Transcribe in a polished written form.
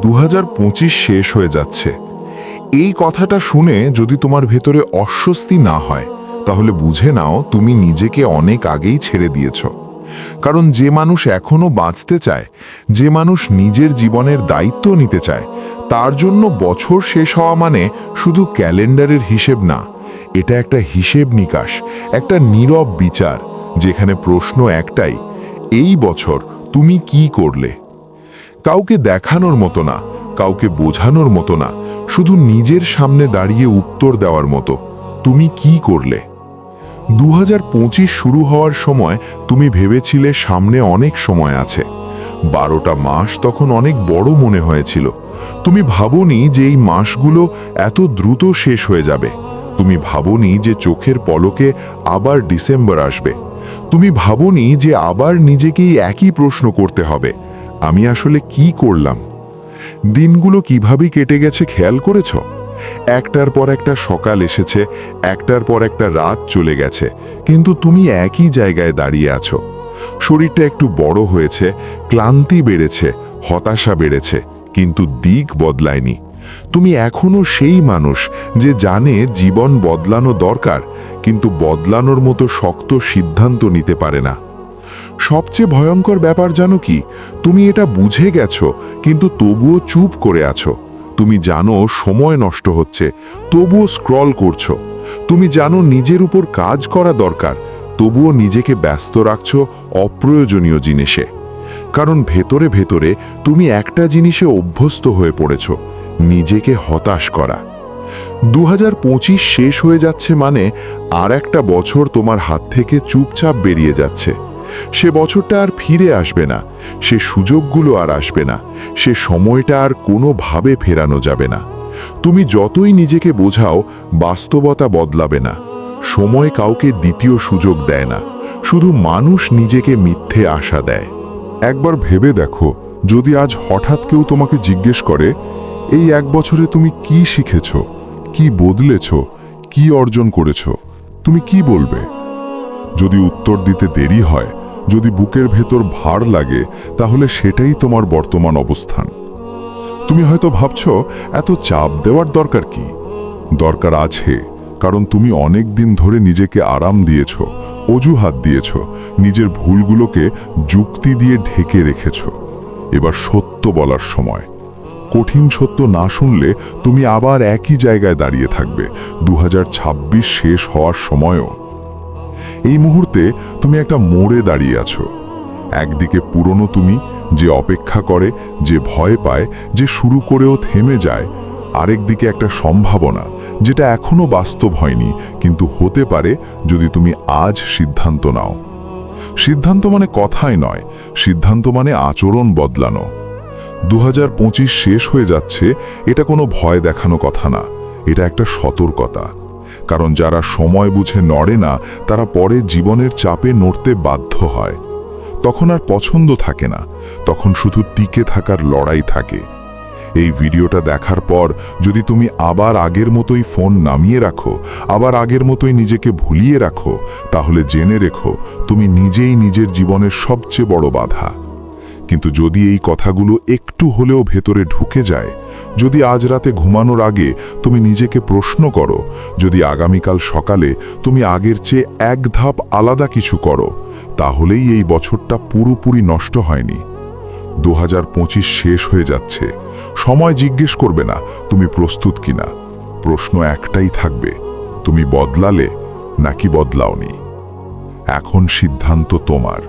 2025 শেষ হয়ে যাচ্ছে। এই কথাটা শুনে যদি তোমার ভেতরে অস্বস্তি না হয়, তাহলে বুঝে নাও তুমি নিজেকে অনেক আগেই ছেড়ে দিয়েছ। কারণ যে মানুষ এখনো বাঁচতে চায়, যে মানুষ নিজের জীবনের দায়িত্ব নিতে চায়, তার জন্য বছর শেষ হওয়া মানে শুধু ক্যালেন্ডারের হিসেব না, এটা একটা হিসেব নিকাশ, একটা নীরব বিচার, যেখানে প্রশ্ন একটাই, এই বছর তুমি কি করলে? কাউকে দেখানোর মতো না, কাউকে বোঝানোর মতো না, শুধু নিজের সামনে দাঁড়িয়ে উত্তর দেওয়ার মতো, তুমি কি করলে? 2025 শুরু হওয়ার সময় তুমি ভেবেছিলে সামনে অনেক সময় আছে। 12টা মাস তখন অনেক বড় মনে হয়েছিল। তুমি ভাবোনি যে এই মাসগুলো এত দ্রুত শেষ হয়ে যাবে। তুমি ভাবোনি যে চোখের পলকে আবার ডিসেম্বর আসবে। তুমি ভাবোনি যে আবার নিজেকেই একই প্রশ্ন করতে হবে, আমি আসলে কি করলাম? দিনগুলো কিভাবে কেটে গেছে খেয়াল করেছ? একটার পর একটা সকাল এসেছে, একটার পর একটা রাত চলে গেছে, কিন্তু তুমি একই জায়গায় দাঁড়িয়ে আছো। শরীরটা একটু বড় হয়েছে, ক্লান্তি বেড়েছে, হতাশা বেড়েছে, কিন্তু দিক বদলায়নি। তুমি এখনো সেই মানুষ যে জানে জীবন বদলানো দরকার, কিন্তু বদলানোর মতো শক্ত সিদ্ধান্ত নিতে পারে না। সবচেয়ে ভয়ঙ্কর ব্যাপার জানো কি? তুমি এটা বুঝে গেছো, কিন্তু তবুও চুপ করে আছো। তুমি জানো সময় নষ্ট হচ্ছে, তবুও স্ক্রল করছো। তুমি জানো নিজের উপর কাজ করা দরকার, তবুও নিজেকে ব্যস্ত রাখছো অপ্রয়োজনীয় জিনিসে। কারণ ভেতরে ভেতরে তুমি একটা জিনিসে অভ্যস্ত হয়ে পড়েছো, নিজেকে হতাশ করা। 2025 শেষ হয়ে যাচ্ছে মানে আর একটা বছর তোমার হাত থেকে চুপচাপ বেরিয়ে যাচ্ছে। সে বছরটা আর ফিরে আসবে না, সে সুযোগগুলো আর আসবে না, সে সময়টা আর কোনোভাবে ফেরানো যাবে না। তুমি যতই নিজেকে বোঝাও, বাস্তবতা বদলাবে না। সময় কাউকে দ্বিতীয় সুযোগ দেয় না, শুধু মানুষ নিজেকে মিথ্যে আশা দেয়। একবার ভেবে দেখো, যদি আজ হঠাৎ কেউ তোমাকে জিজ্ঞেস করে, এই এক বছরে তুমি কি শিখেছ, কি বদলেছ, কি অর্জন করেছ, তুমি কি বলবে? যদি উত্তর দিতে দেরি হয়, যদি বুকের ভেতর ভার লাগে, তাহলে সেটাই তোমার বর্তমান অবস্থান। তুমি হয়তো ভাবছো, এত চাপ দেওয়ার দরকার কি? দরকার আছে, কারণ তুমি অনেক দিন ধরে নিজেকে আরাম দিয়েছ, অজুহাত দিয়েছ, নিজের ভুলগুলোকে যুক্তি দিয়ে ঢেকে রেখেছ। এবার সত্য বলার সময়। কঠিন সত্য না শুনলে তুমি আবার একই জায়গায় দাঁড়িয়ে থাকবে 2026 শেষ হওয়ার সময়ও। এই মুহূর্তে তুমি একটা মোড়ে দাঁড়িয়ে আছো। একদিকে পুরনো তুমি, যে অপেক্ষা করে, যে ভয় পায়, যে শুরু করেও থেমে যায়। আরেকদিকে একটা সম্ভাবনা, যেটা এখনো বাস্তব হয়নি, কিন্তু হতে পারে যদি তুমি আজ সিদ্ধান্ত নাও। সিদ্ধান্ত মানে কথাই নয়, সিদ্ধান্ত মানে আচরণ বদলানো। 2025 শেষ হয়ে যাচ্ছে, এটা কোনো ভয় দেখানো কথা না, এটা একটা সতর্কতা। কারণ যারা সময় বুঝে নড়ে না, তারা পরে জীবনের চাপে নড়তে বাধ্য হয়। তখন আর পছন্দ থাকে না, তখন শুধু টিকে থাকার লড়াই থাকে। এই ভিডিওটা দেখার পর যদি তুমি আবার আগের মতোই ফোন নামিয়ে রাখো, আবার আগের মতোই নিজেকে ভুলিয়ে রাখো, তাহলে জেনে রেখো তুমি নিজেই নিজের জীবনের সবচেয়ে বড় বাধা। কিন্তু যদি এই কথাগুলো একটু হলেও ভেতরে ঢুকে যায়, যদি আজ রাতে ঘুমানোর আগে তুমি নিজেকে প্রশ্ন করো, যদি আগামীকাল সকালে তুমি আগের চেয়ে এক ধাপ আলাদা কিছু করো, তাহলেই এই বছরটা পুরোপুরি নষ্ট হয়নি। 2025 শেষ হয়ে যাচ্ছে, সময় জিজ্ঞেস করবে না তুমি প্রস্তুত কিনা। প্রশ্ন একটাই থাকবে, তুমি বদলালে নাকি বদলাওনি? এখন সিদ্ধান্ত তোমার।